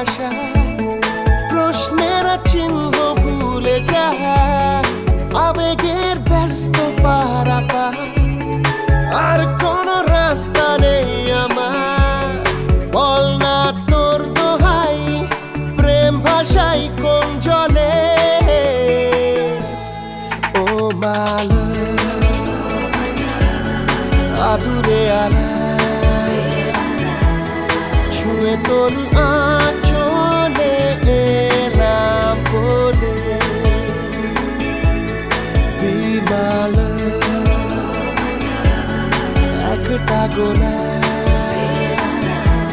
ভাষা প্রশ্নের চিহ্ন ভুলে যায় আবেগের ব্যস্ত পারাপার আর কোন রাস্তা নেই আমার বল না তোর দোহাই প্রেম ভাষাই কোন জলে ও মালা আদুরে আলা ছুঁয়ে তোর আঁচ